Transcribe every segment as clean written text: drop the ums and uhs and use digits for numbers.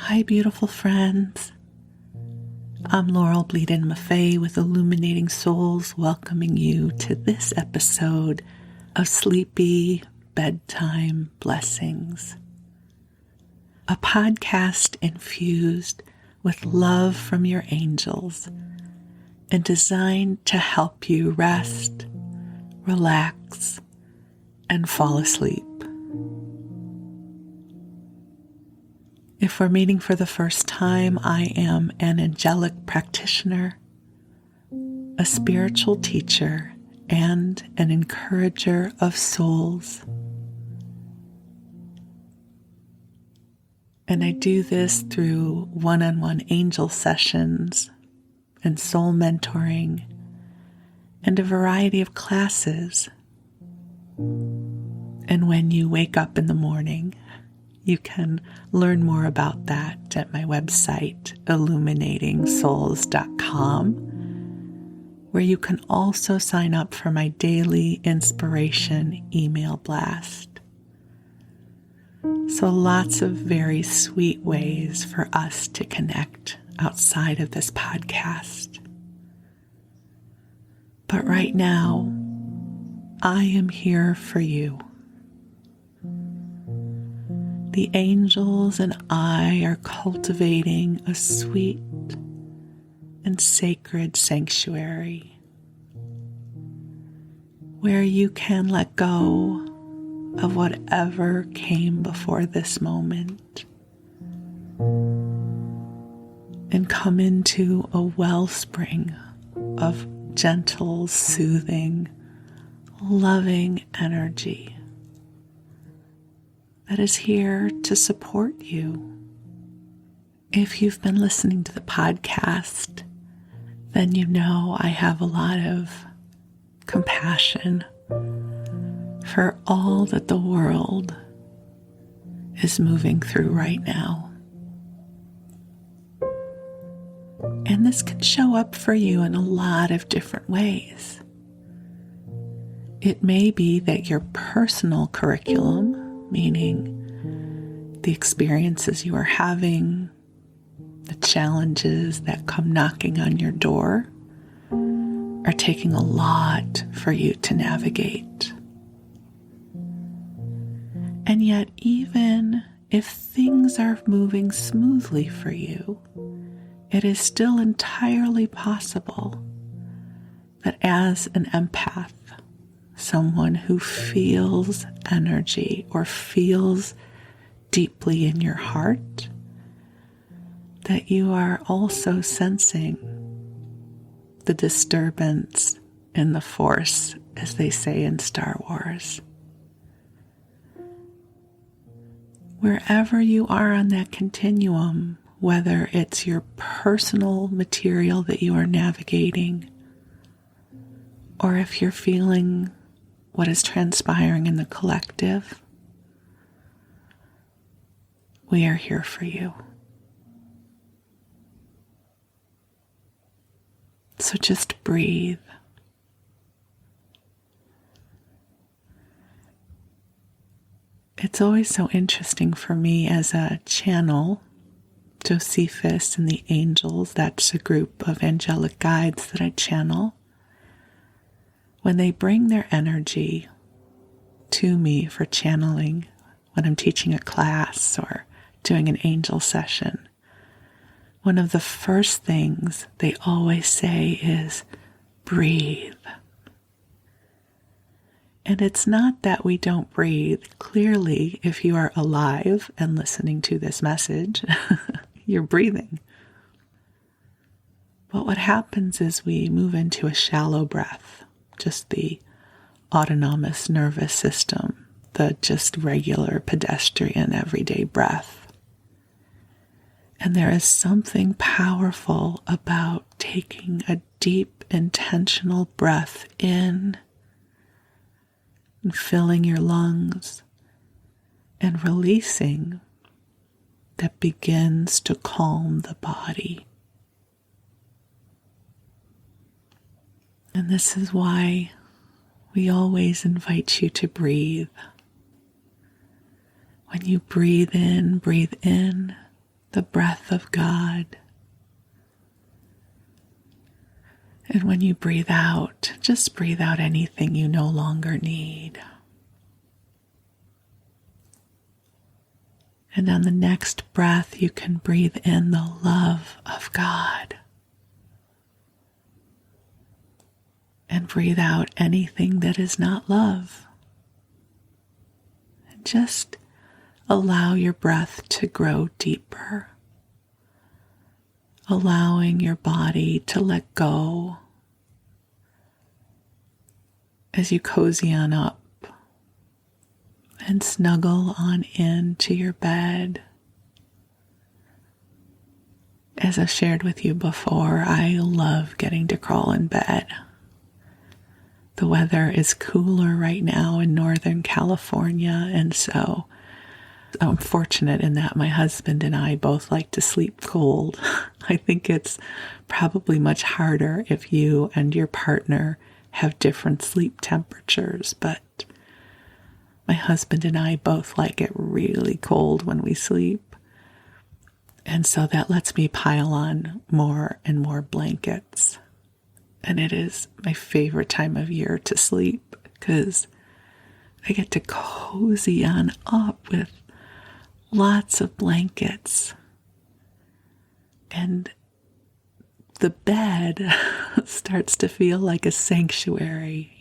Hi, beautiful friends. I'm Laurel Bleeden Maffei with Illuminating Souls, welcoming you to this episode of Sleepy Bedtime Blessings, a podcast infused with love from your angels and designed to help you rest, relax, and fall asleep. If we're meeting for the first time, I am an angelic practitioner, a spiritual teacher, and an encourager of souls. And I do this through one-on-one angel sessions and soul mentoring and a variety of classes. And when you wake up in the morning, you can learn more about that at my website, illuminatingsouls.com, where you can also sign up for my daily inspiration email blast. So lots of very sweet ways for us to connect outside of this podcast. But right now, I am here for you. The angels and I are cultivating a sweet and sacred sanctuary where you can let go of whatever came before this moment and come into a wellspring of gentle, soothing, loving energy that is here to support you. If you've been listening to the podcast, then you know I have a lot of compassion for all that the world is moving through right now. And this can show up for you in a lot of different ways. It may be that your personal curriculum, meaning the experiences you are having, the challenges that come knocking on your door, are taking a lot for you to navigate. And yet, even if things are moving smoothly for you, it is still entirely possible that as an empath, someone who feels energy or feels deeply in your heart, that you are also sensing the disturbance in the force, as they say in Star Wars. Wherever you are on that continuum, whether it's your personal material that you are navigating, or if you're feeling what is transpiring in the collective, we are here for you. So just breathe. It's always so interesting for me as a channel, Josephus and the Angels, that's a group of angelic guides that I channel. When they bring their energy to me for channeling, when I'm teaching a class or doing an angel session, one of the first things they always say is, breathe. And it's not that we don't breathe. Clearly, if you are alive and listening to this message, you're breathing. But what happens is we move into a shallow breath, just the autonomous nervous system, the just regular pedestrian everyday breath. And there is something powerful about taking a deep, intentional breath in and filling your lungs and releasing that begins to calm the body. And this is why we always invite you to breathe. When you breathe in the breath of God. And when you breathe out, just breathe out anything you no longer need. And on the next breath, you can breathe in the love of God. And breathe out anything that is not love. And just allow your breath to grow deeper. Allowing your body to let go as you cozy on up and snuggle on into your bed. As I've shared with you before, I love getting to crawl in bed. The weather is cooler right now in Northern California, and so I'm fortunate in that my husband and I both like to sleep cold. I think it's probably much harder if you and your partner have different sleep temperatures, but my husband and I both like it really cold when we sleep. And so that lets me pile on more and more blankets. And it is my favorite time of year to sleep because I get to cozy on up with lots of blankets. And the bed starts to feel like a sanctuary,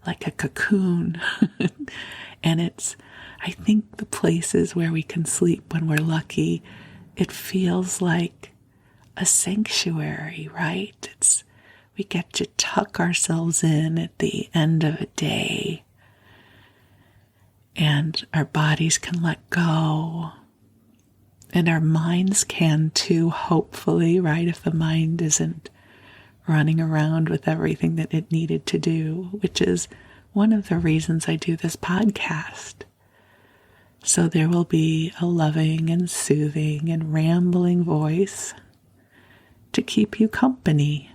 like a cocoon. And I think the places where we can sleep when we're lucky, it feels like a sanctuary, right? We get to tuck ourselves in at the end of a day, and our bodies can let go, and our minds can too, hopefully, right? If the mind isn't running around with everything that it needed to do, which is one of the reasons I do this podcast. So there will be a loving and soothing and rambling voice to keep you company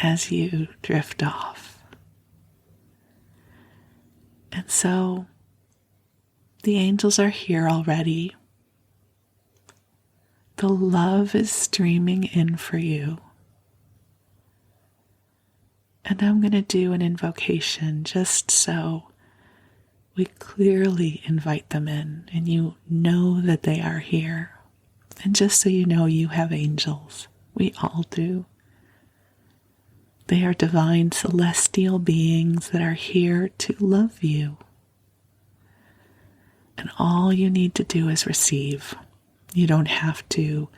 as you drift off. And so the angels are here already. The love is streaming in for you. And I'm going to do an invocation just so we clearly invite them in and you know that they are here. And just so you know, you have angels. We all do. They are divine celestial beings that are here to love you. And all you need to do is receive. You don't have to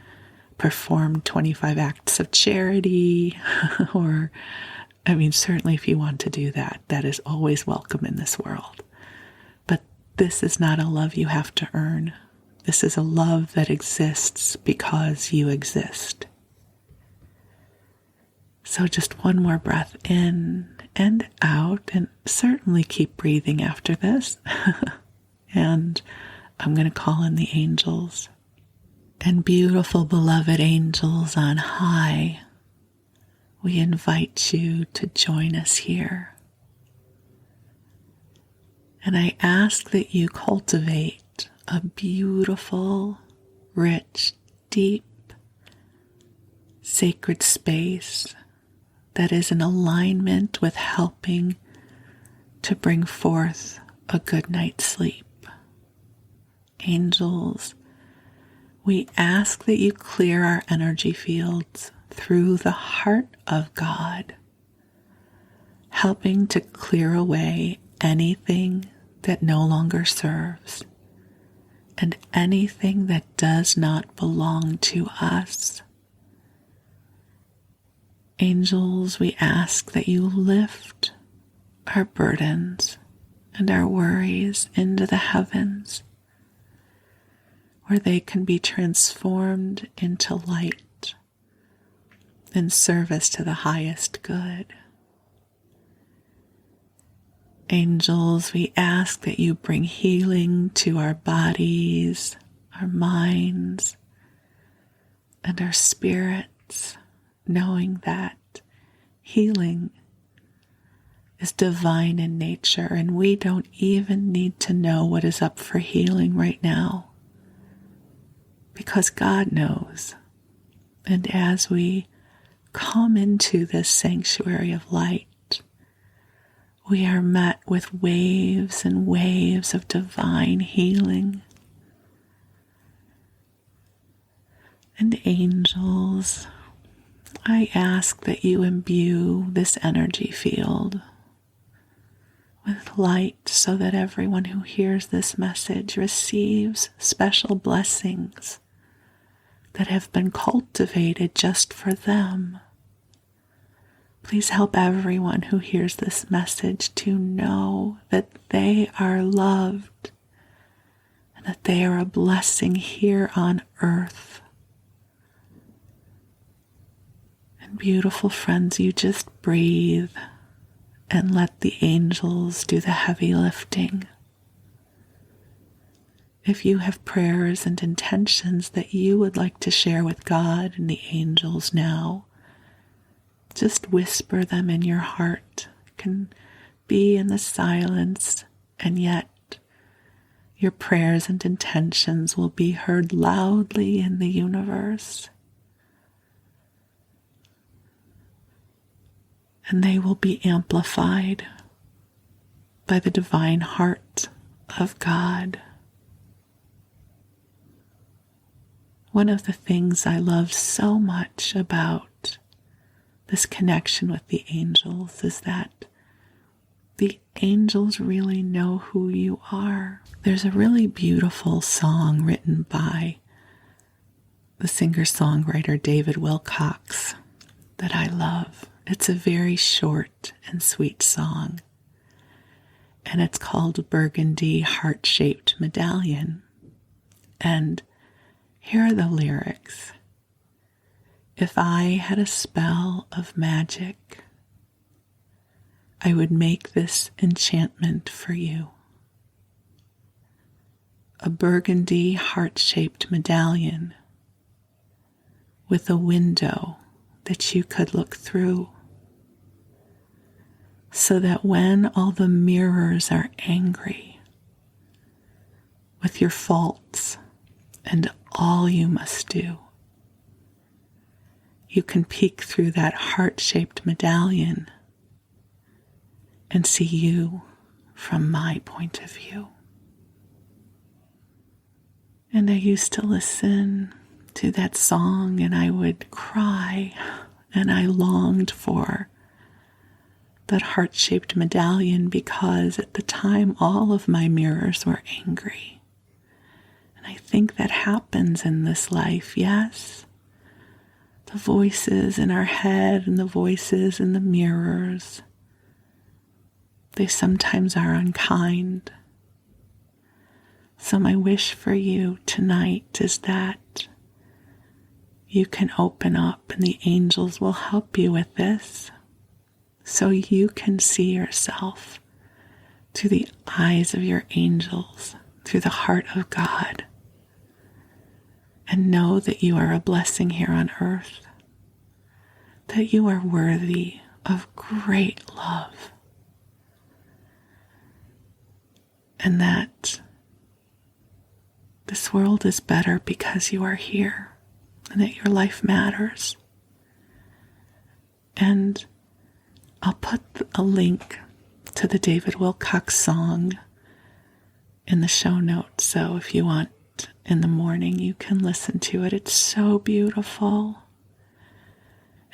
perform 25 acts of charity certainly if you want to do that, that is always welcome in this world. But this is not a love you have to earn. This is a love that exists because you exist. So just one more breath in and out, and certainly keep breathing after this. And I'm going to call in the angels. And beautiful beloved angels on high, we invite you to join us here. And I ask that you cultivate a beautiful, rich, deep, sacred space that is in alignment with helping to bring forth a good night's sleep. Angels, we ask that you clear our energy fields through the heart of God, helping to clear away anything that no longer serves and anything that does not belong to us. Angels, we ask that you lift our burdens and our worries into the heavens, where they can be transformed into light in service to the highest good. Angels, we ask that you bring healing to our bodies, our minds, and our spirits, knowing that healing is divine in nature, and we don't even need to know what is up for healing right now, because God knows. And as we come into this sanctuary of light, we are met with waves and waves of divine healing. And angels, I ask that you imbue this energy field with light so that everyone who hears this message receives special blessings that have been cultivated just for them. Please help everyone who hears this message to know that they are loved and that they are a blessing here on earth. And beautiful friends, you just breathe and let the angels do the heavy lifting. If you have prayers and intentions that you would like to share with God and the angels now, just whisper them in your heart. It can be in the silence, and yet your prayers and intentions will be heard loudly in the universe. And they will be amplified by the divine heart of God. One of the things I love so much about this connection with the angels is that the angels really know who you are. There's a really beautiful song written by the singer-songwriter David Wilcox that I love. It's a very short and sweet song, and it's called Burgundy Heart-Shaped Medallion. And here are the lyrics. If I had a spell of magic, I would make this enchantment for you. A burgundy heart-shaped medallion with a window that you could look through, so that when all the mirrors are angry with your faults and all you must do, you can peek through that heart-shaped medallion and see you from my point of view. And I used to listen to that song and I would cry, and I longed for that heart-shaped medallion because at the time all of my mirrors were angry. And I think that happens in this life, yes? The voices in our head and the voices in the mirrors, they sometimes are unkind. So my wish for you tonight is that you can open up and the angels will help you with this, so you can see yourself through the eyes of your angels, through the heart of God, and know that you are a blessing here on earth, that you are worthy of great love, and that this world is better because you are here, and that your life matters. And I'll put a link to the David Wilcox song in the show notes, so if you want in the morning you can listen to it. It's so beautiful.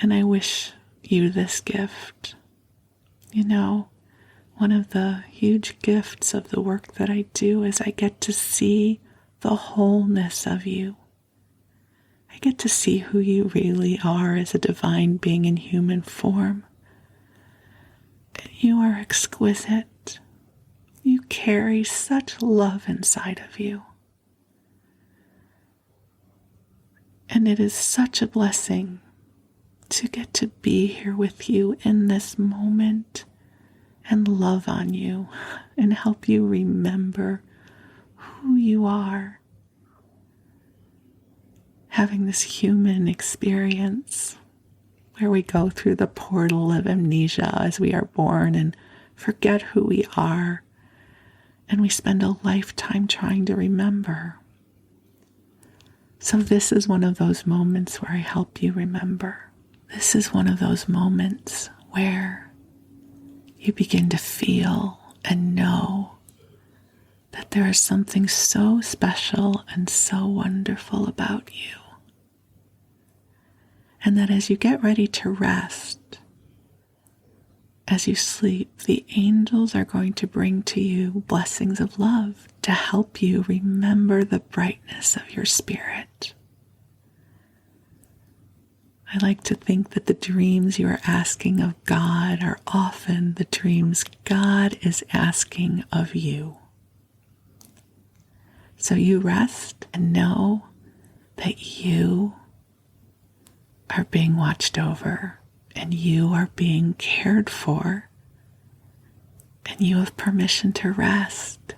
And I wish you this gift. You know, one of the huge gifts of the work that I do is I get to see the wholeness of you. I get to see who you really are as a divine being in human form. You are exquisite. You carry such love inside of you. And it is such a blessing to get to be here with you in this moment and love on you and help you remember who you are. Having this human experience where we go through the portal of amnesia as we are born and forget who we are, and we spend a lifetime trying to remember. So this is one of those moments where I help you remember. This is one of those moments where you begin to feel and know that there is something so special and so wonderful about you. And that as you get ready to rest, as you sleep, the angels are going to bring to you blessings of love to help you remember the brightness of your spirit. I like to think that the dreams you are asking of God are often the dreams God is asking of you. So you rest and know that you are being watched over and you are being cared for and you have permission to rest.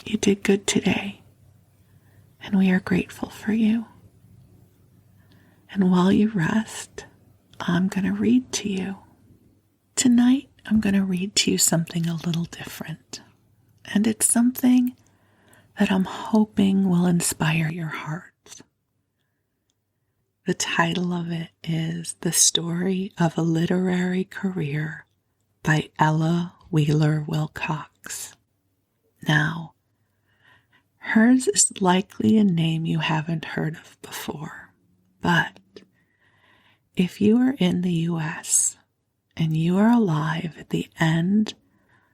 You did good today and we are grateful for you. And while you rest, I'm going to read to you. Tonight, I'm going to read to you something a little different. And it's something that I'm hoping will inspire your heart. The title of it is The Story of a Literary Career by Ella Wheeler Wilcox. Now, hers is likely a name you haven't heard of before, but if you are in the U.S. and you are alive at the end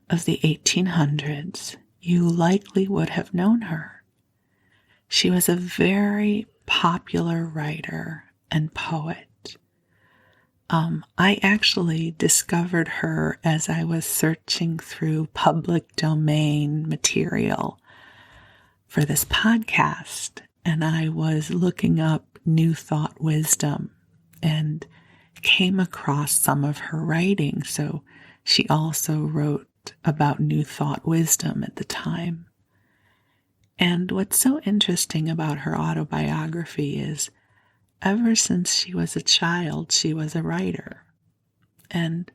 of the 1800s, you likely would have known her. She was a very popular writer and poet. I actually discovered her as I was searching through public domain material for this podcast, and I was looking up New Thought Wisdom and came across some of her writing. So she also wrote about New Thought Wisdom at the time. And what's so interesting about her autobiography is ever since she was a child, she was a writer. And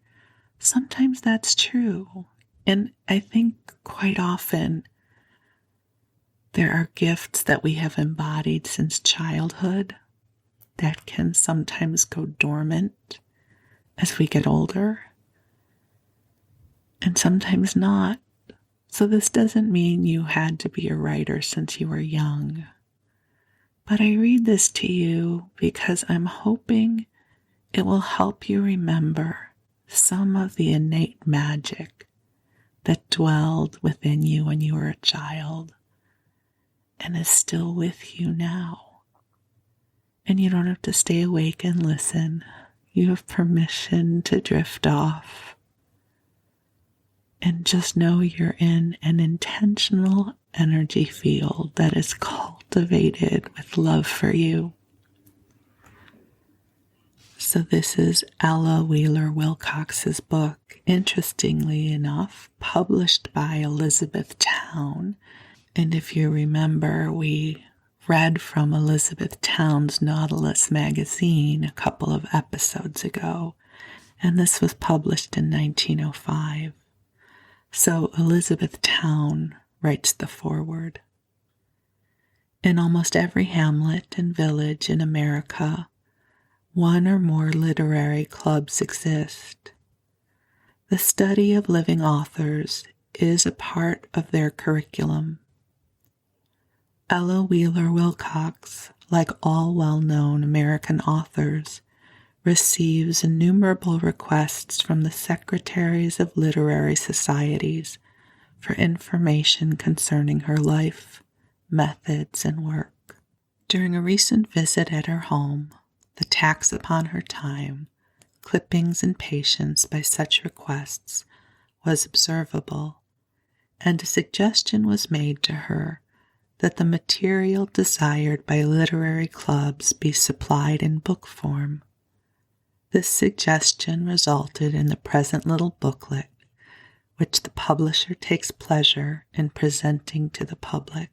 sometimes that's true. And I think quite often there are gifts that we have embodied since childhood that can sometimes go dormant as we get older, and sometimes not. So this doesn't mean you had to be a writer since you were young. But I read this to you because I'm hoping it will help you remember some of the innate magic that dwelled within you when you were a child and is still with you now. And you don't have to stay awake and listen. You have permission to drift off. And just know you're in an intentional energy field that is cultivated with love for you. So this is Ella Wheeler Wilcox's book, interestingly enough, published by Elizabeth Town. And if you remember, we read from Elizabeth Town's Nautilus magazine a couple of episodes ago, and this was published in 1905. So Elizabeth Town writes the foreword. In almost every hamlet and village in America, one or more literary clubs exist. The study of living authors is a part of their curriculum. Ella Wheeler Wilcox, like all well-known American authors, receives innumerable requests from the secretaries of literary societies for information concerning her life, methods, and work. During a recent visit at her home, the tax upon her time, clippings, and patience by such requests was observable, and a suggestion was made to her that the material desired by literary clubs be supplied in book form. This suggestion resulted in the present little booklet, which the publisher takes pleasure in presenting to the public.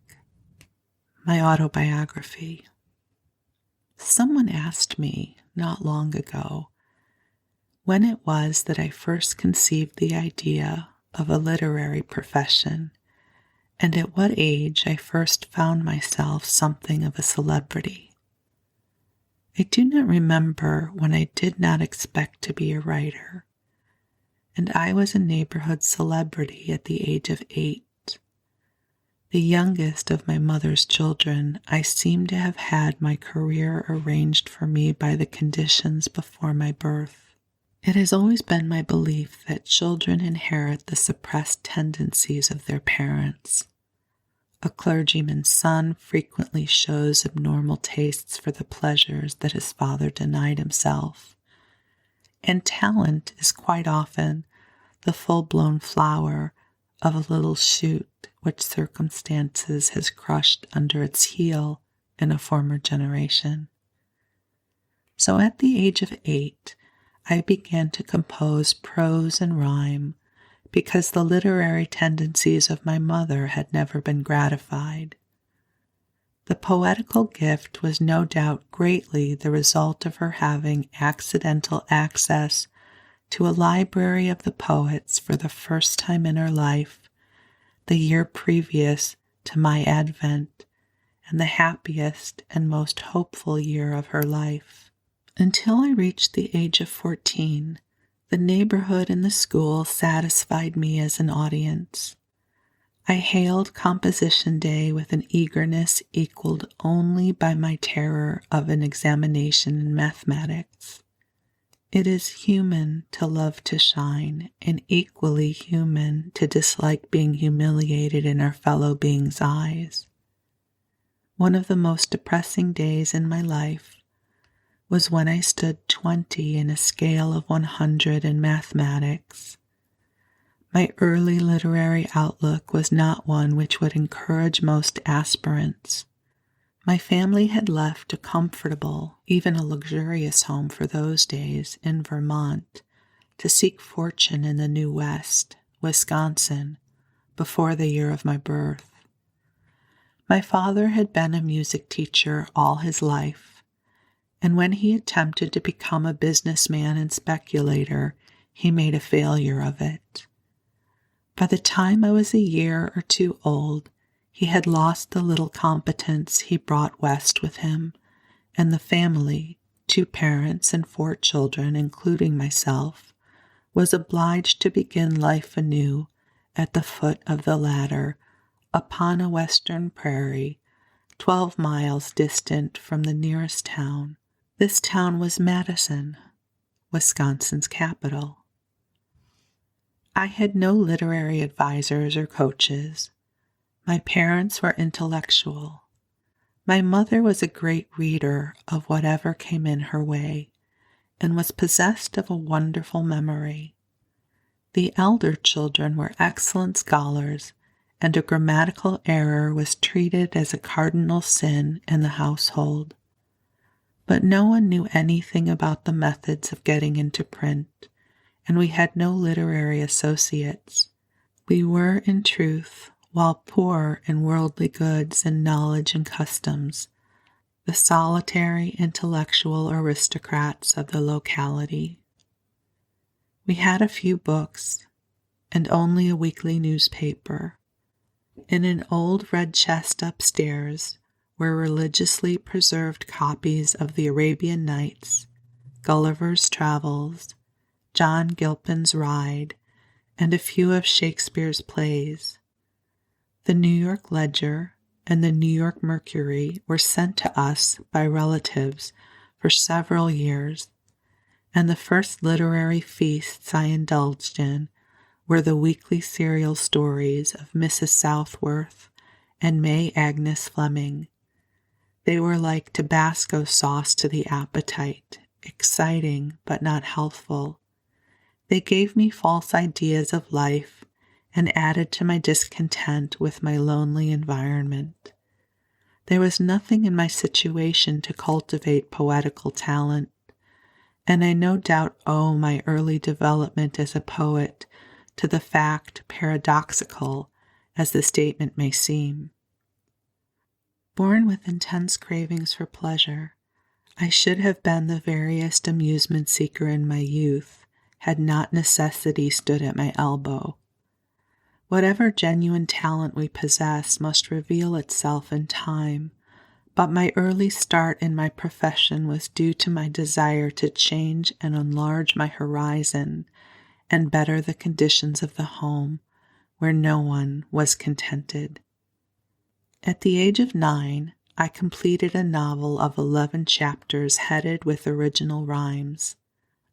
My autobiography. Someone asked me not long ago when it was that I first conceived the idea of a literary profession, and at what age I first found myself something of a celebrity. I do not remember when I did not expect to be a writer, and I was a neighborhood celebrity at the age of 8. The youngest of my mother's children, I seem to have had my career arranged for me by the conditions before my birth. It has always been my belief that children inherit the suppressed tendencies of their parents. A clergyman's son frequently shows abnormal tastes for the pleasures that his father denied himself, and talent is quite often the full-blown flower of a little shoot which circumstances has crushed under its heel in a former generation. So at the age of 8, I began to compose prose and rhyme because the literary tendencies of my mother had never been gratified. The poetical gift was no doubt greatly the result of her having accidental access to a library of the poets for the first time in her life, the year previous to my advent, and the happiest and most hopeful year of her life. Until I reached the age of 14, the neighborhood and the school satisfied me as an audience. I hailed Composition Day with an eagerness equaled only by my terror of an examination in mathematics. It is human to love to shine, and equally human to dislike being humiliated in our fellow beings' eyes. One of the most depressing days in my life was when I stood 20 in a scale of 100 in mathematics. My early literary outlook was not one which would encourage most aspirants. My family had left a comfortable, even a luxurious home for those days in Vermont to seek fortune in the New West, Wisconsin, before the year of my birth. My father had been a music teacher all his life, and when he attempted to become a businessman and speculator, he made a failure of it. By the time I was a year or 2 old, he had lost the little competence he brought west with him, and the family, 2 parents and 4 children, including myself, was obliged to begin life anew at the foot of the ladder upon a western prairie, 12 miles distant from the nearest town. This town was Madison, Wisconsin's capital. I had no literary advisors or coaches. My parents were intellectual. My mother was a great reader of whatever came in her way, and was possessed of a wonderful memory. The elder children were excellent scholars, and a grammatical error was treated as a cardinal sin in the household. But no one knew anything about the methods of getting into print, and we had no literary associates. We were, in truth, while poor in worldly goods and knowledge and customs, the solitary intellectual aristocrats of the locality. We had a few books, and only a weekly newspaper. In an old red chest upstairs were religiously preserved copies of the Arabian Nights, Gulliver's Travels, John Gilpin's Ride, and a few of Shakespeare's plays. The New York Ledger and the New York Mercury were sent to us by relatives for several years, and the first literary feasts I indulged in were the weekly serial stories of Mrs. Southworth and May Agnes Fleming. They were like Tabasco sauce to the appetite, exciting but not healthful. They gave me false ideas of life and added to my discontent with my lonely environment. There was nothing in my situation to cultivate poetical talent, and I no doubt owe my early development as a poet to the fact, paradoxical as the statement may seem. Born with intense cravings for pleasure, I should have been the veriest amusement seeker in my youth, had not necessity stood at my elbow. Whatever genuine talent we possess must reveal itself in time, But my early start in my profession was due to my desire to change and enlarge my horizon and better the conditions of the home where no one was contented. At the age of 9, I completed a novel of 11 chapters headed with original rhymes.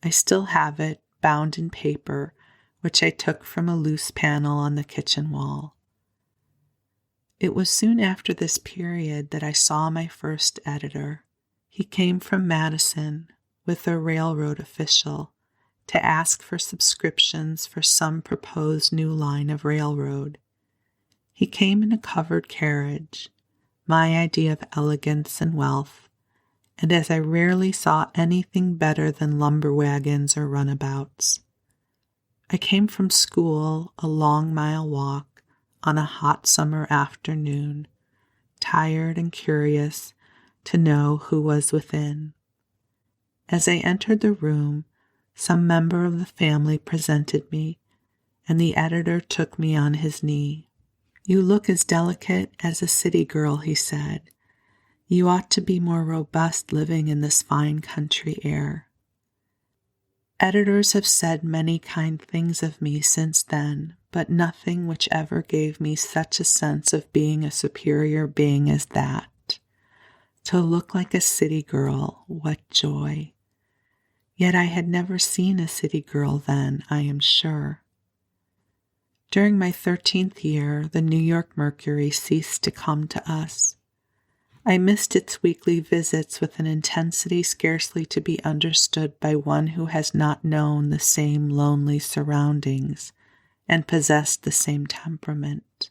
I still have it, bound in paper, which I took from a loose panel on the kitchen wall. It was soon after this period that I saw my first editor. He came from Madison with a railroad official to ask for subscriptions for some proposed new line of railroad. He came in a covered carriage, my idea of elegance and wealth, and as I rarely saw anything better than lumber wagons or runabouts. I came from school, a long-mile walk, on a hot summer afternoon, tired and curious to know who was within. As I entered the room, some member of the family presented me, and the editor took me on his knee. "You look as delicate as a city girl," he said. "You ought to be more robust living in this fine country air." Editors have said many kind things of me since then, but nothing which ever gave me such a sense of being a superior being as that. To look like a city girl, what joy! Yet I had never seen a city girl then, I am sure. During my 13th year, the New York Mercury ceased to come to us. I missed its weekly visits with an intensity scarcely to be understood by one who has not known the same lonely surroundings and possessed the same temperament.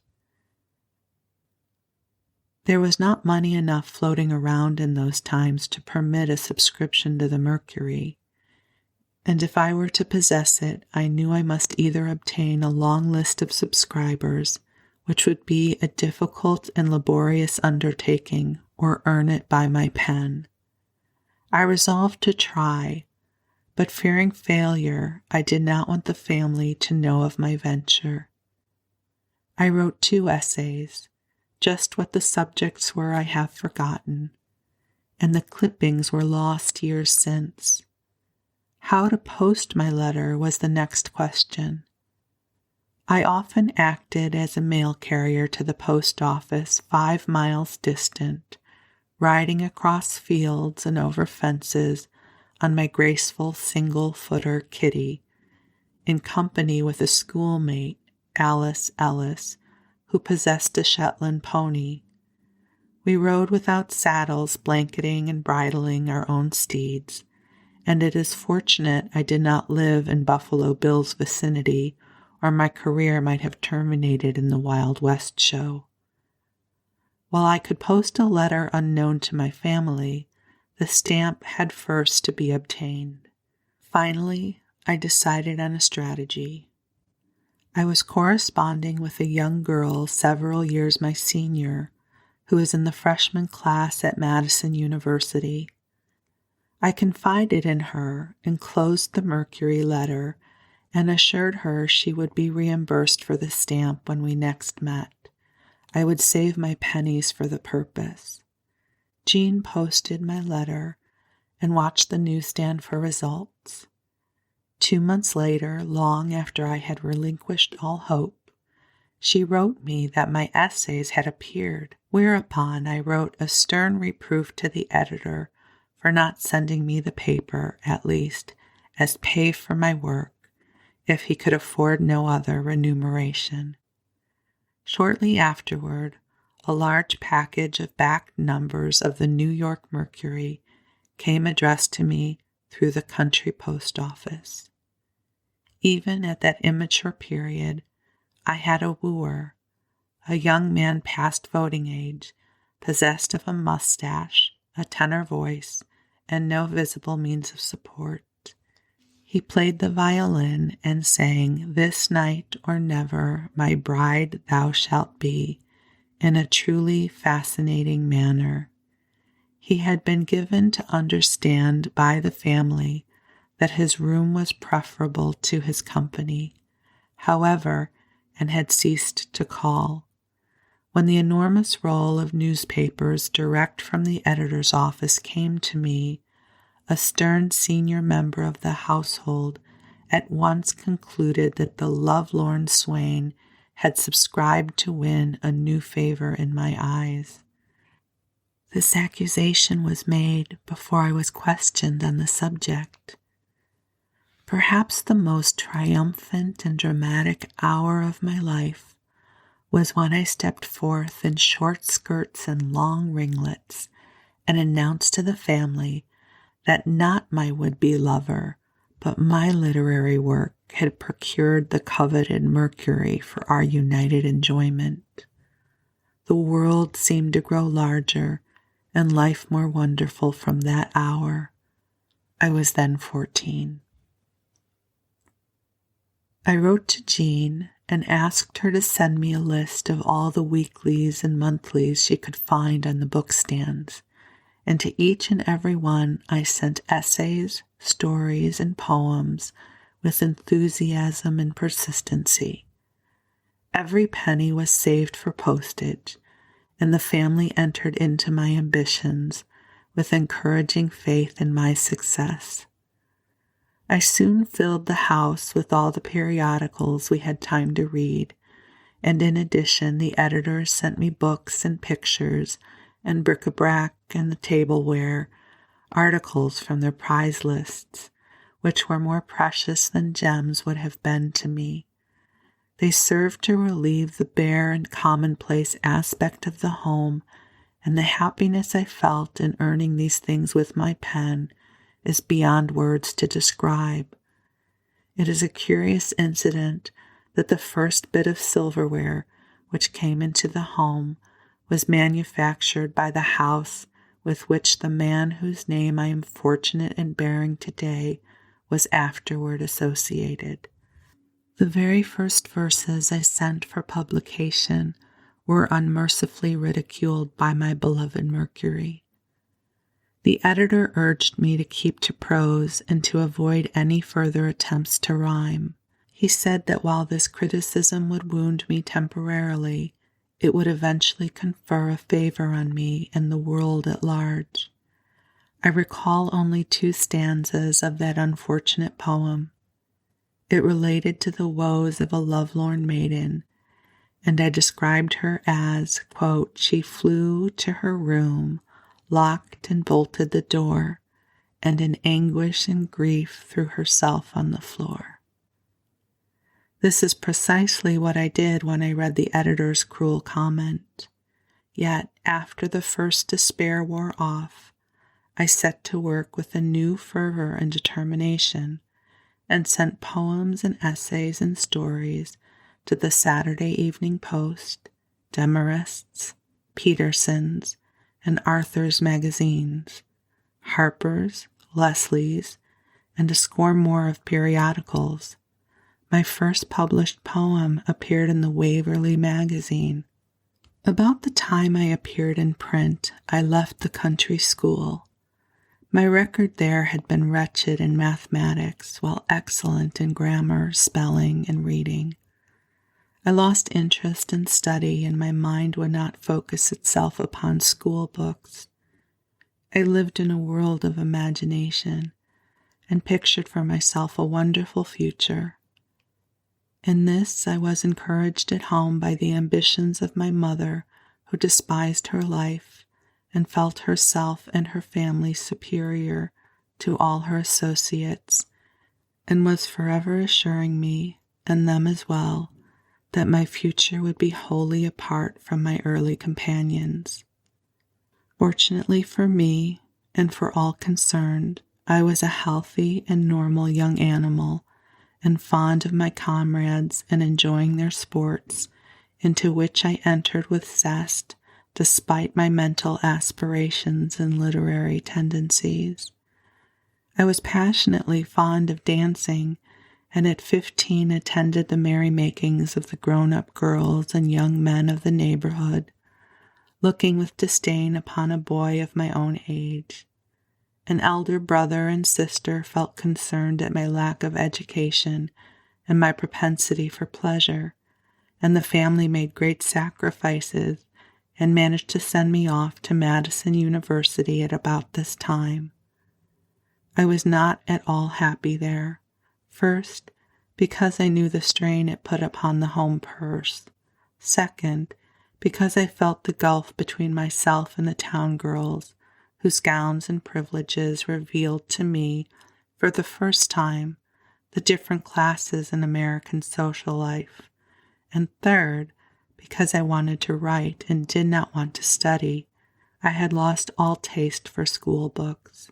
There was not money enough floating around in those times to permit a subscription to the Mercury, and if I were to possess it, I knew I must either obtain a long list of subscribers, which would be a difficult and laborious undertaking, or earn it by my pen. I resolved to try, but fearing failure, I did not want the family to know of my venture. I wrote 2 essays, just what the subjects were I have forgotten, and the clippings were lost years since. How to post my letter was the next question. I often acted as a mail carrier to the post office 5 miles distant, riding across fields and over fences on my graceful single-footer Kitty, in company with a schoolmate, Alice Ellis, who possessed a Shetland pony. We rode without saddles, blanketing and bridling our own steeds, and it is fortunate I did not live in Buffalo Bill's vicinity, or my career might have terminated in the Wild West show. While I could post a letter unknown to my family, the stamp had first to be obtained. Finally, I decided on a strategy. I was corresponding with a young girl several years my senior, who was in the freshman class at Madison University. I confided in her, enclosed the Mercury letter, and assured her she would be reimbursed for the stamp when we next met. I would save my pennies for the purpose. Jean posted my letter and watched the newsstand for results. 2 months later, long after I had relinquished all hope, she wrote me that my essays had appeared, whereupon I wrote a stern reproof to the editor for not sending me the paper, at least, as pay for my work, if he could afford no other remuneration. Shortly afterward, a large package of backed numbers of the New York Mercury came addressed to me through the country post office. Even at that immature period, I had a wooer, a young man past voting age, possessed of a mustache, a tenor voice, and no visible means of support. He played the violin and sang "This Night or Never, My Bride Thou Shalt Be" in a truly fascinating manner. He had been given to understand by the family that his room was preferable to his company, however, and had ceased to call. When the enormous roll of newspapers direct from the editor's office came to me, a stern senior member of the household at once concluded that the lovelorn swain had subscribed to win a new favor in my eyes. This accusation was made before I was questioned on the subject. Perhaps the most triumphant and dramatic hour of my life was when I stepped forth in short skirts and long ringlets and announced to the family that not my would-be lover, but my literary work had procured the coveted Mercury for our united enjoyment. The world seemed to grow larger and life more wonderful from that hour. I was then 14. I wrote to Jean and asked her to send me a list of all the weeklies and monthlies she could find on the bookstands, and to each and every one I sent essays, stories, and poems with enthusiasm and persistency. Every penny was saved for postage, and the family entered into my ambitions with encouraging faith in my success. I soon filled the house with all the periodicals we had time to read, and in addition the editors sent me books and pictures and bric-a-brac and the tableware, articles from their prize lists, which were more precious than gems would have been to me. They served to relieve the bare and commonplace aspect of the home, and the happiness I felt in earning these things with my pen is beyond words to describe. It is a curious incident that the first bit of silverware which came into the home was manufactured by the house with which the man whose name I am fortunate in bearing today was afterward associated. The very first verses I sent for publication were unmercifully ridiculed by my beloved Mercury. The editor urged me to keep to prose and to avoid any further attempts to rhyme. He said that while this criticism would wound me temporarily, it would eventually confer a favor on me and the world at large. I recall only 2 stanzas of that unfortunate poem. It related to the woes of a lovelorn maiden, and I described her as, quote, "She flew to her room, locked and bolted the door, and in anguish and grief threw herself on the floor." This is precisely what I did when I read the editor's cruel comment. Yet, after the first despair wore off, I set to work with a new fervor and determination, and sent poems and essays and stories to the Saturday Evening Post, Demarists, Peterson's, and Arthur's magazines, Harper's, Leslie's, and a score more of periodicals. My first published poem appeared in the Waverley magazine. About the time I appeared in print, I left the country school. My record there had been wretched in mathematics, while excellent in grammar, spelling, and reading. I lost interest in study, and my mind would not focus itself upon school books. I lived in a world of imagination, and pictured for myself a wonderful future. In this I was encouraged at home by the ambitions of my mother, who despised her life, and felt herself and her family superior to all her associates, and was forever assuring me, and them as well, that my future would be wholly apart from my early companions. Fortunately for me, and for all concerned, I was a healthy and normal young animal, and fond of my comrades and enjoying their sports, into which I entered with zest, despite my mental aspirations and literary tendencies. I was passionately fond of dancing, and at 15 attended the merrymakings of the grown-up girls and young men of the neighborhood, looking with disdain upon a boy of my own age. An elder brother and sister felt concerned at my lack of education and my propensity for pleasure, and the family made great sacrifices and managed to send me off to Madison University at about this time. I was not at all happy there. First, because I knew the strain it put upon the home purse. Second, because I felt the gulf between myself and the town girls, whose gowns and privileges revealed to me, for the first time, the different classes in American social life. And third, because I wanted to write and did not want to study, I had lost all taste for school books.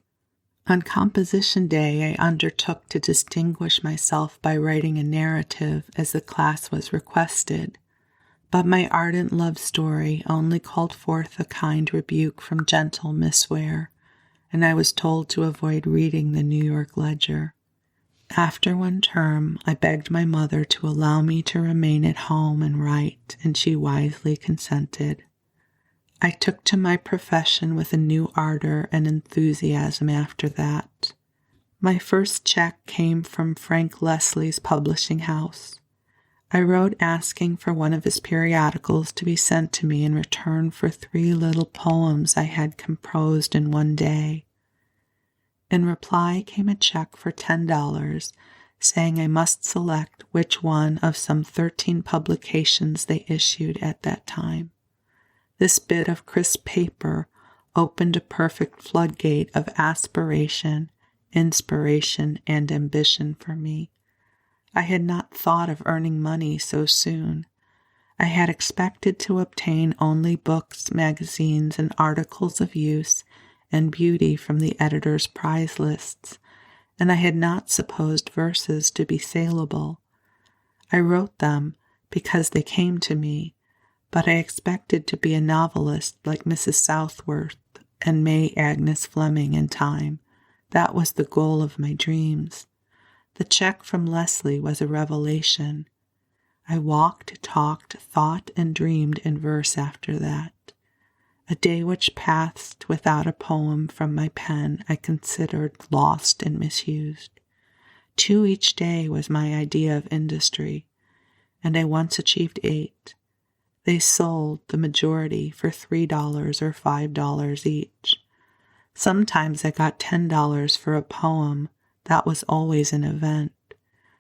On composition day, I undertook to distinguish myself by writing a narrative as the class was requested, but my ardent love story only called forth a kind rebuke from gentle Miss Ware, and I was told to avoid reading the New York Ledger. After one term, I begged my mother to allow me to remain at home and write, and she wisely consented. I took to my profession with a new ardor and enthusiasm after that. My first check came from Frank Leslie's publishing house. I wrote asking for one of his periodicals to be sent to me in return for 3 little poems I had composed in one day. In reply came a check for $10, saying I must select which one of some 13 publications they issued at that time. This bit of crisp paper opened a perfect floodgate of aspiration, inspiration, and ambition for me. I had not thought of earning money so soon. I had expected to obtain only books, magazines, and articles of use and beauty from the editor's prize lists, and I had not supposed verses to be saleable. I wrote them because they came to me, but I expected to be a novelist like Mrs. Southworth and May Agnes Fleming in time. That was the goal of my dreams. The check from Leslie was a revelation. I walked, talked, thought, and dreamed in verse after that. A day which passed without a poem from my pen I considered lost and misused. 2 each day was my idea of industry, and I once achieved 8. They sold, the majority, for $3 or $5 each. Sometimes I got $10 for a poem. That was always an event.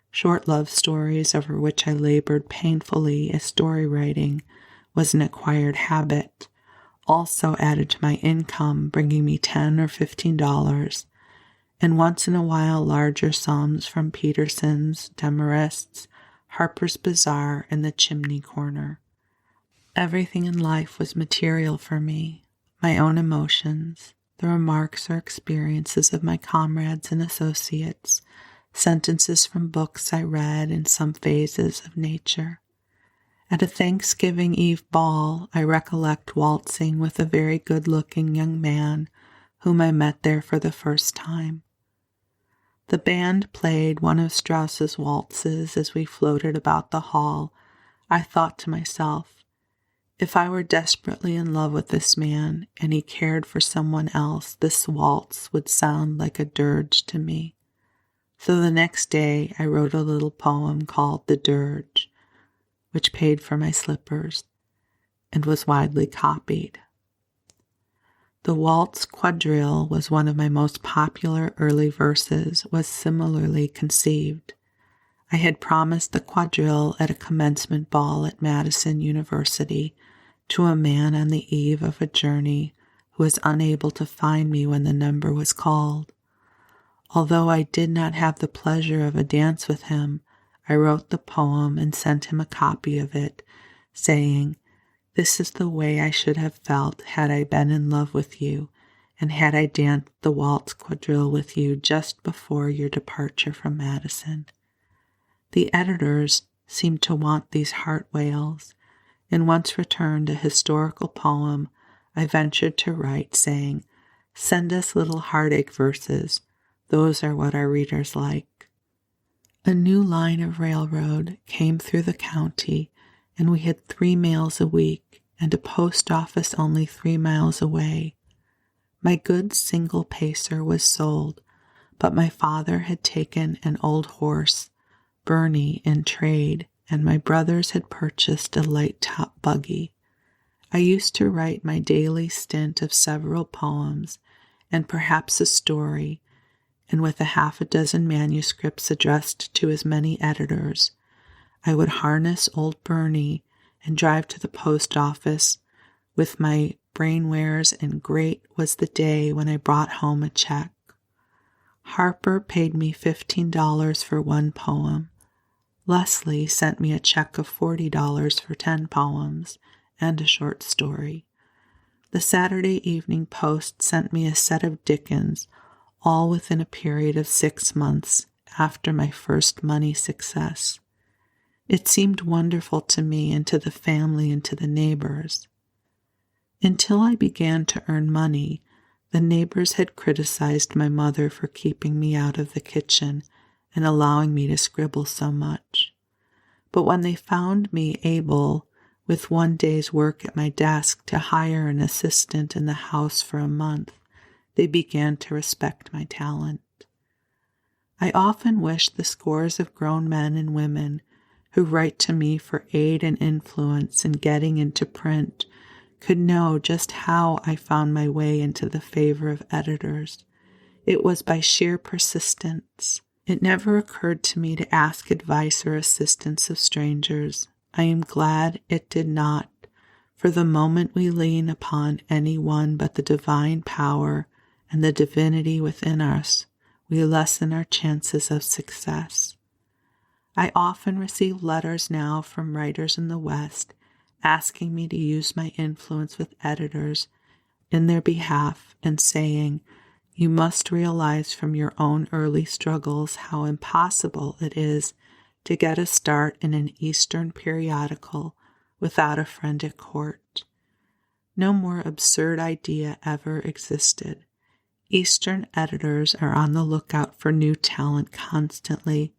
Short love stories over which I labored painfully as story writing was an acquired habit, also added to my income, bringing me $10 or $15, and once in a while larger sums from Peterson's, Demarest's, Harper's Bazaar, and the Chimney Corner. Everything in life was material for me, my own emotions, the remarks or experiences of my comrades and associates, sentences from books I read, and some phases of nature. At a Thanksgiving Eve ball, I recollect waltzing with a very good-looking young man whom I met there for the first time. The band played one of Strauss's waltzes as we floated about the hall. I thought to myself, if I were desperately in love with this man and he cared for someone else, this waltz would sound like a dirge to me. So the next day I wrote a little poem called The Dirge, which paid for my slippers and was widely copied. The waltz quadrille was one of my most popular early verses, was similarly conceived. I had promised the quadrille at a commencement ball at Madison University to a man on the eve of a journey who was unable to find me when the number was called. Although I did not have the pleasure of a dance with him, I wrote the poem and sent him a copy of it, saying, "This is the way I should have felt had I been in love with you, and had I danced the waltz quadrille with you just before your departure from Madison." The editors seemed to want these heart wails, and once returned a historical poem I ventured to write, saying, "Send us little heartache verses. Those are what our readers like." A new line of railroad came through the county, and we had 3 mails a week and a post office only 3 miles away. My good single pacer was sold, but my father had taken an old horse, Bernie, in trade, and my brothers had purchased a light-top buggy. I used to write my daily stint of several poems and perhaps a story, and with a half a dozen manuscripts addressed to as many editors, I would harness old Bernie and drive to the post office with my brainwares, and great was the day when I brought home a check. Harper paid me $15 for one poem. Leslie sent me a check of $40 for 10 poems and a short story. The Saturday Evening Post sent me a set of Dickens, all within a period of 6 months after my first money success. It seemed wonderful to me and to the family and to the neighbors. Until I began to earn money, the neighbors had criticized my mother for keeping me out of the kitchen and allowing me to scribble so much. But when they found me able, with one day's work at my desk, to hire an assistant in the house for a month, they began to respect my talent. I often wish the scores of grown men and women who write to me for aid and influence in getting into print could know just how I found my way into the favor of editors. It was by sheer persistence. It never occurred to me to ask advice or assistance of strangers. I am glad it did not, for the moment we lean upon any one but the divine power and the divinity within us, we lessen our chances of success. I often receive letters now from writers in the West asking me to use my influence with editors in their behalf and saying, "You must realize from your own early struggles how impossible it is to get a start in an Eastern periodical without a friend at court." No more absurd idea ever existed. Eastern editors are on the lookout for new talent constantly,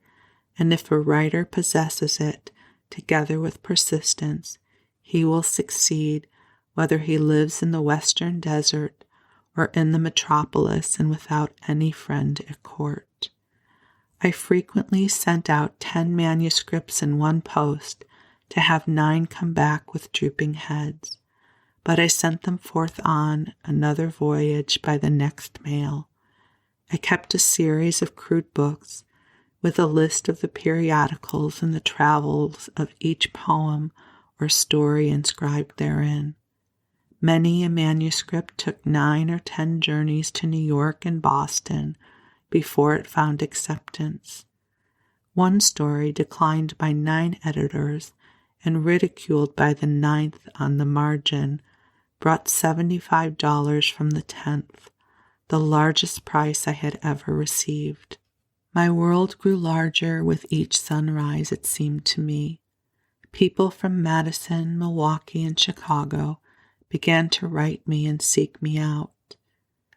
and if a writer possesses it, together with persistence, he will succeed whether he lives in the Western desert or in the metropolis and without any friend at court. I frequently sent out 10 manuscripts in one post to have 9 come back with drooping heads, but I sent them forth on another voyage by the next mail. I kept a series of crude books with a list of the periodicals and the travels of each poem or story inscribed therein. Many a manuscript took 9 or 10 journeys to New York and Boston before it found acceptance. One story declined by 9 editors and ridiculed by the 9th on the margin brought $75 from the 10th, the largest price I had ever received. My world grew larger with each sunrise, it seemed to me. People from Madison, Milwaukee, and Chicago began to write me and seek me out.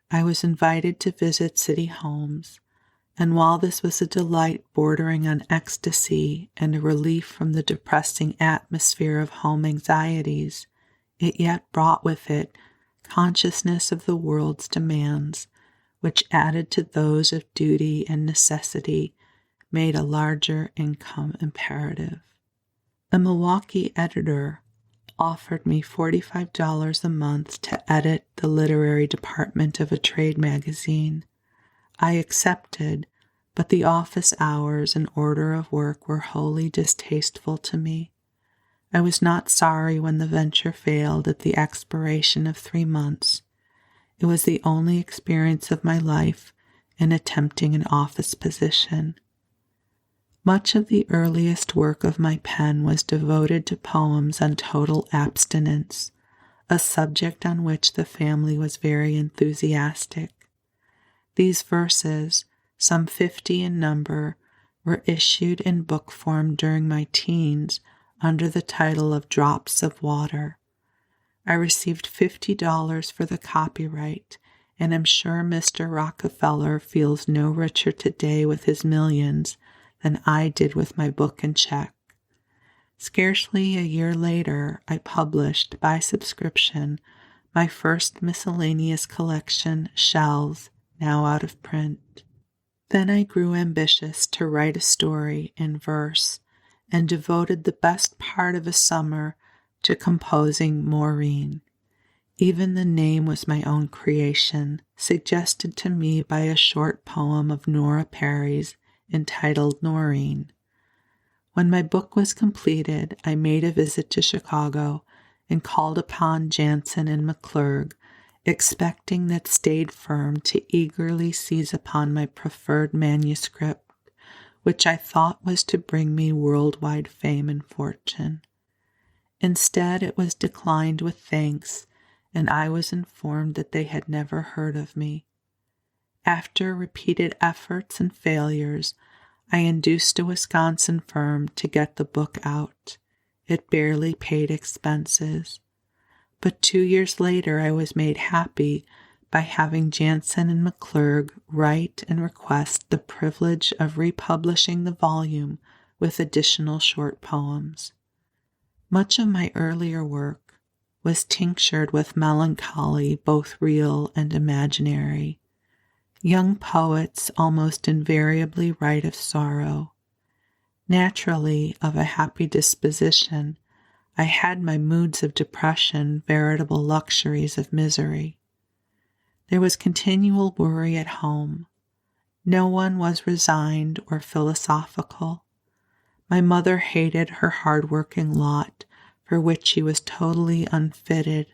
I was invited to visit city homes, and while this was a delight bordering on ecstasy and a relief from the depressing atmosphere of home anxieties, it yet brought with it consciousness of the world's demands, which added to those of duty and necessity made a larger income imperative. A Milwaukee editor offered me $45 a month to edit the literary department of a trade magazine. I accepted, but the office hours and order of work were wholly distasteful to me. I was not sorry when the venture failed at the expiration of 3 months. It was the only experience of my life in attempting an office position. Much of the earliest work of my pen was devoted to poems on total abstinence, a subject on which the family was very enthusiastic. These verses, some 50 in number, were issued in book form during my teens under the title of Drops of Water. I received $50 for the copyright, and am sure Mr. Rockefeller feels no richer today with his millions than I did with my book and check. Scarcely a year later, I published, by subscription, my first miscellaneous collection, Shells, now out of print. Then I grew ambitious to write a story in verse, and devoted the best part of a summer to composing Maureen. Even the name was my own creation, suggested to me by a short poem of Nora Perry's entitled Noreen. When my book was completed, I made a visit to Chicago and called upon Jansen and McClurg, expecting that staid firm to eagerly seize upon my preferred manuscript, which I thought was to bring me worldwide fame and fortune. Instead, it was declined with thanks, and I was informed that they had never heard of me. After repeated efforts and failures, I induced a Wisconsin firm to get the book out. It barely paid expenses. But 2 years later, I was made happy by having Jansen and McClurg write and request the privilege of republishing the volume with additional short poems. Much of my earlier work was tinctured with melancholy, both real and imaginary. Young poets almost invariably write of sorrow. Naturally, of a happy disposition, I had my moods of depression, veritable luxuries of misery. There was continual worry at home. No one was resigned or philosophical. My mother hated her hard-working lot, for which she was totally unfitted,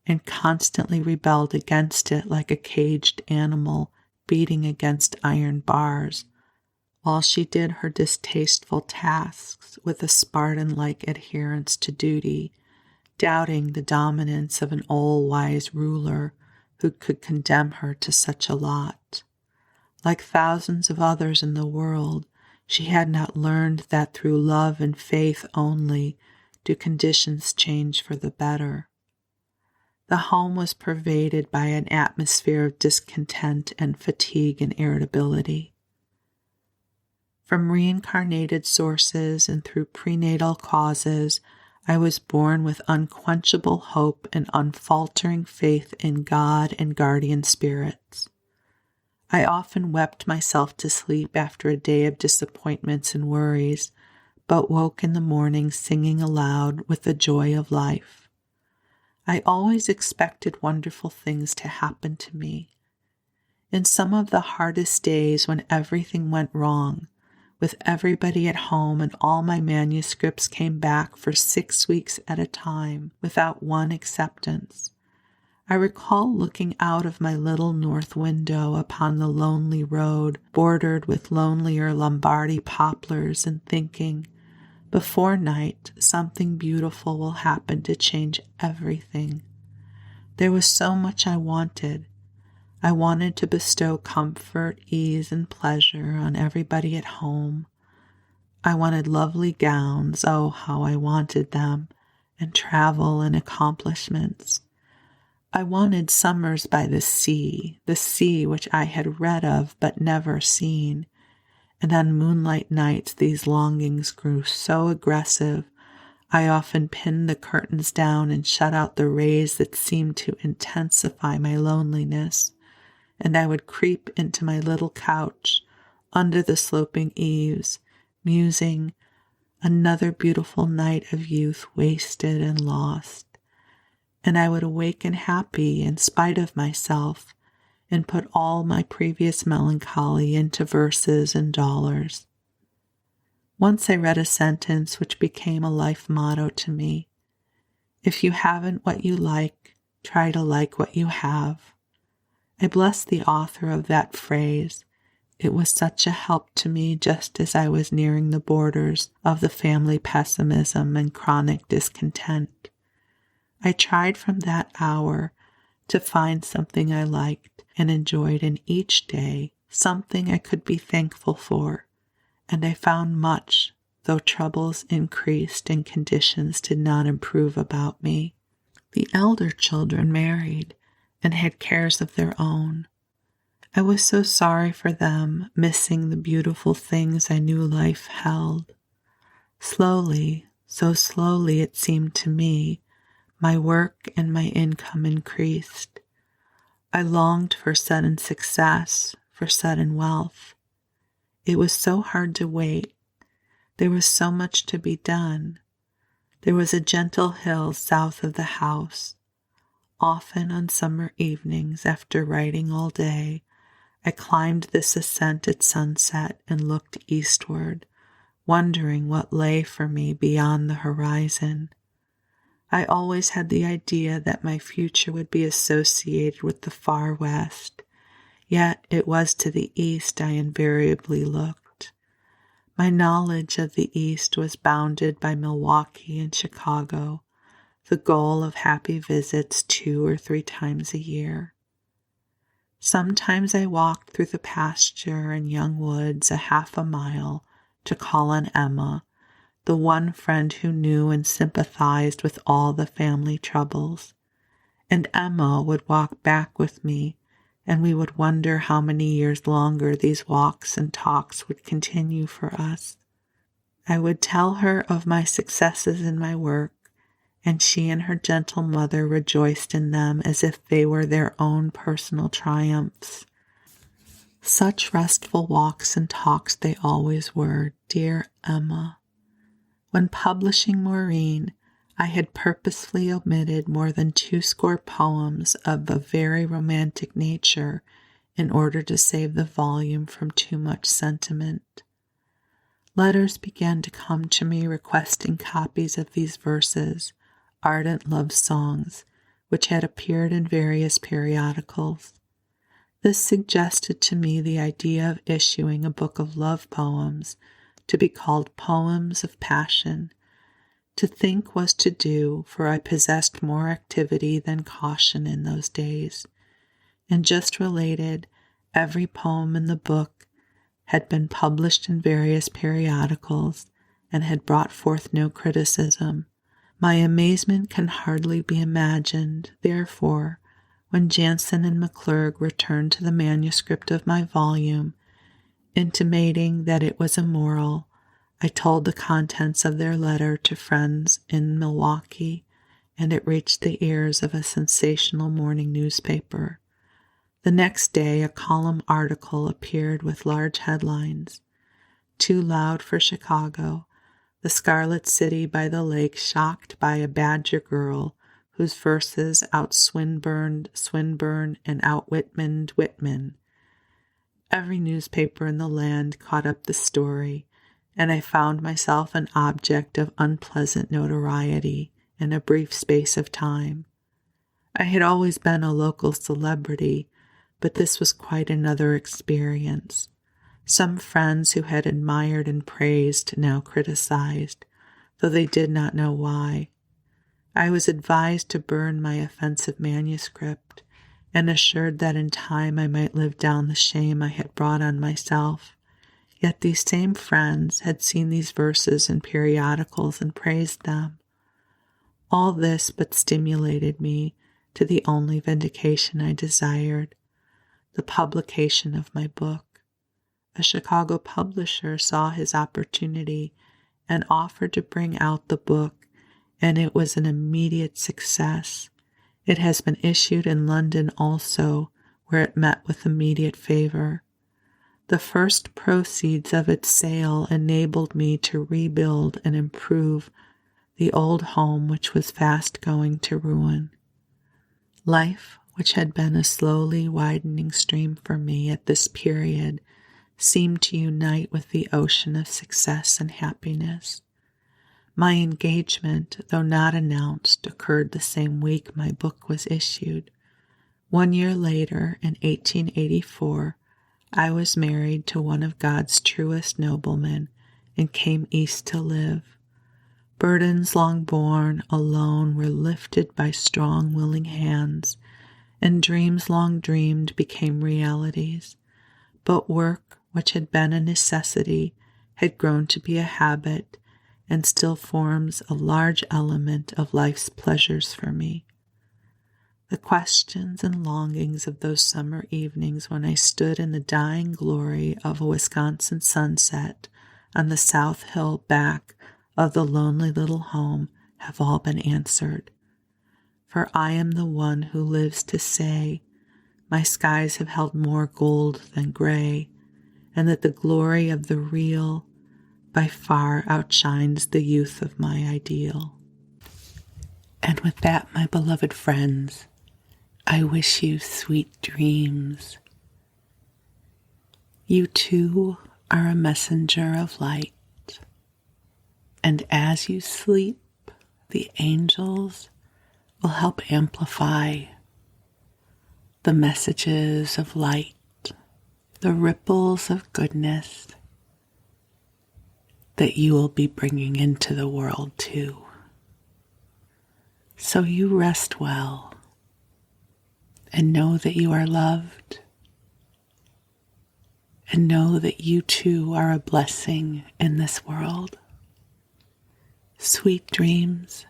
and constantly rebelled against it like a caged animal beating against iron bars, while she did her distasteful tasks with a Spartan-like adherence to duty, doubting the dominance of an all-wise ruler who could condemn her to such a lot. Like thousands of others in the world, she had not learned that through love and faith only do conditions change for the better. The home was pervaded by an atmosphere of discontent and fatigue and irritability. From reincarnated sources and through prenatal causes, I was born with unquenchable hope and unfaltering faith in God and guardian spirits. I often wept myself to sleep after a day of disappointments and worries, but woke in the morning singing aloud with the joy of life. I always expected wonderful things to happen to me. In some of the hardest days when everything went wrong, with everybody at home and all my manuscripts came back for 6 weeks at a time without one acceptance, I recall looking out of my little north window upon the lonely road bordered with lonelier Lombardy poplars and thinking, before night, something beautiful will happen to change everything. There was so much I wanted. I wanted to bestow comfort, ease, and pleasure on everybody at home. I wanted lovely gowns, oh, how I wanted them, and travel and accomplishments. I wanted summers by the sea which I had read of but never seen. And on moonlight nights these longings grew so aggressive, I often pinned the curtains down and shut out the rays that seemed to intensify my loneliness, and I would creep into my little couch under the sloping eaves, musing, another beautiful night of youth wasted and lost. And I would awaken happy in spite of myself, and put all my previous melancholy into verses and dollars. Once I read a sentence which became a life motto to me. If you haven't what you like, try to like what you have. I bless the author of that phrase. It was such a help to me just as I was nearing the borders of the family pessimism and chronic discontent. I tried from that hour to find something I liked and enjoyed in each day, something I could be thankful for, and I found much, though troubles increased and conditions did not improve about me. The elder children married and had cares of their own. I was so sorry for them, missing the beautiful things I knew life held. Slowly, so slowly it seemed to me, my work and my income increased. I longed for sudden success, for sudden wealth. It was so hard to wait. There was so much to be done. There was a gentle hill south of the house. Often on summer evenings, after writing all day, I climbed this ascent at sunset and looked eastward, wondering what lay for me beyond the horizon. I always had the idea that my future would be associated with the far west, yet it was to the east I invariably looked. My knowledge of the east was bounded by Milwaukee and Chicago, the goal of happy visits 2 or 3 times a year. Sometimes I walked through the pasture and young woods a half a mile to call on Emma, the one friend who knew and sympathized with all the family troubles. And Emma would walk back with me, and we would wonder how many years longer these walks and talks would continue for us. I would tell her of my successes in my work, and she and her gentle mother rejoiced in them as if they were their own personal triumphs. Such restful walks and talks they always were, dear Emma. When publishing Maureen, I had purposefully omitted more than 20 poems of a very romantic nature in order to save the volume from too much sentiment. Letters began to come to me requesting copies of these verses, ardent love songs, which had appeared in various periodicals. This suggested to me the idea of issuing a book of love poems to be called Poems of Passion. To think was to do, for I possessed more activity than caution in those days. And just related, every poem in the book had been published in various periodicals and had brought forth no criticism. My amazement can hardly be imagined, therefore, when Jansen and McClurg returned to the manuscript of my volume, intimating that it was immoral. I told the contents of their letter to friends in Milwaukee, and it reached the ears of a sensational morning newspaper. The next day, a column article appeared with large headlines. Too loud for Chicago. The Scarlet City by the Lake shocked by a Badger girl whose verses out-Swinburned Swinburne and out-Whitmaned Whitman. Every newspaper in the land caught up the story, and I found myself an object of unpleasant notoriety in a brief space of time. I had always been a local celebrity, but this was quite another experience. Some friends who had admired and praised now criticized, though they did not know why. I was advised to burn my offensive manuscript, and assured that in time I might live down the shame I had brought on myself. Yet these same friends had seen these verses in periodicals and praised them. All this but stimulated me to the only vindication I desired, the publication of my book. A Chicago publisher saw his opportunity and offered to bring out the book, and it was an immediate success. It has been issued in London also, where it met with immediate favor. The first proceeds of its sale enabled me to rebuild and improve the old home which was fast going to ruin. Life, which had been a slowly widening stream for me at this period, seemed to unite with the ocean of success and happiness. My engagement, though not announced, occurred the same week my book was issued. 1 year later, in 1884, I was married to one of God's truest noblemen and came east to live. Burdens long borne alone were lifted by strong, willing hands, and dreams long dreamed became realities. But work, which had been a necessity, had grown to be a habit, and still forms a large element of life's pleasures for me. The questions and longings of those summer evenings when I stood in the dying glory of a Wisconsin sunset on the south hill back of the lonely little home have all been answered. For I am the one who lives to say, my skies have held more gold than gray, and that the glory of the real, by far outshines the youth of my ideal. And with that, my beloved friends, I wish you sweet dreams. You too are a messenger of light, and as you sleep, the angels will help amplify the messages of light, the ripples of goodness that you will be bringing into the world too. So you rest well and know that you are loved, and know that you too are a blessing in this world. Sweet dreams.